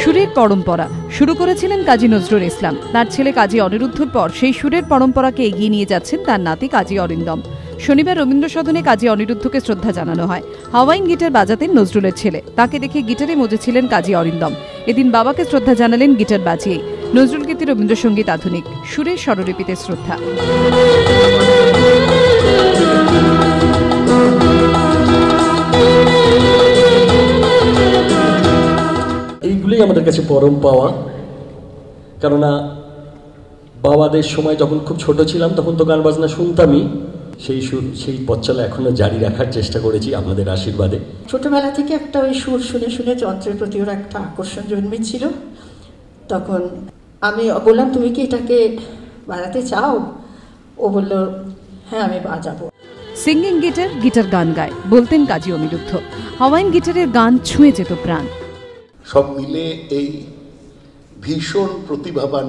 সুরের পরম্পরা শুরু করেছিলেন কাজী নজরুল ইসলাম। তার ছেলে কাজী অনিরুদ্ধর পর সেই সুরের পরম্পরাকে এগিয়ে নিয়ে যাচ্ছেন তার নাতি কাজী অরিন্দম। শনিবার রবীন্দ্র সদনে কাজী অনিরুদ্ধকে শ্রদ্ধা জানানো হয়। হাওয়াইন গিটার বাজাতেন নজরুলের ছেলে, তাকে দেখে গিটারে মজেছিলেন কাজী অরিন্দম। এদিন বাবাকে শ্রদ্ধা জানালেন গিটার বাজিয়েই। নজরুল গীতি রবীন্দ্রসঙ্গীত আধুনিক, সুরের স্বরলিপিতে শ্রদ্ধা। এইগুলোই আমাদের কাছে পরম পাওয়া, কেননা বাবাদের সময় যখন খুব ছোট ছিলাম তখন তো গান বাজনা শুনতামই, সেই সুর সেই পথ চলা এখনো জারি রাখার চেষ্টা করেছি আপনাদের আশীর্বাদে। ছোটবেলা থেকে একটা ওই সুর শুনে শুনে যন্ত্রের প্রতি ওর একটা আকর্ষণ জন্মেছিল। তখন আমি বললাম, তুমি কি এটাকে বাজাতে চাও? ও বলল, হ্যাঁ আমি বাজাবো। সিঙ্গিং গিটার, গিটার গান গায় বলতেন কাজী অনিরুদ্ধ। হাওয়াইন গিটারের গান ছুঁয়ে যেত প্রাণ। সব মিলে এই ভীষণ প্রতিভাবান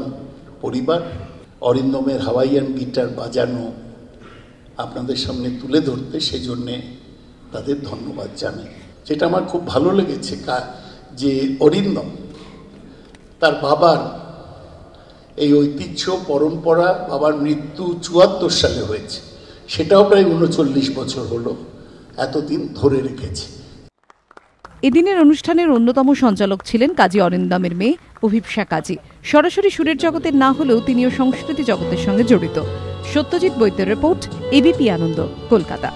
পরিবার অরিন্দমের হাওয়াইয়ান গিটার বাজানো আপনাদের সামনে তুলে ধরতে, সেজন্যে তাদের ধন্যবাদ জানাই। যেটা আমার খুব ভালো লেগেছে যে অরিন্দম তার বাবার এই ঐতিহ্য পরম্পরা, বাবার মৃত্যু ৭৪ সালে হয়েছে, সেটাও প্রায় ৩৯ বছর হলো, এতদিন ধরে রেখেছে। এদিনের অনুষ্ঠানের অন্যতম সঞ্চালক ছিলেন কাজী অরিন্দমের মেয়ে অভিপ্সা কাজী। সরাসরি সুরের জগতের না হলেও তিনিও সংস্কৃতি জগতের সঙ্গে জড়িত। সত্যজিৎ বৈদ্যের রিপোর্ট, এবিপি আনন্দ, কলকাতা।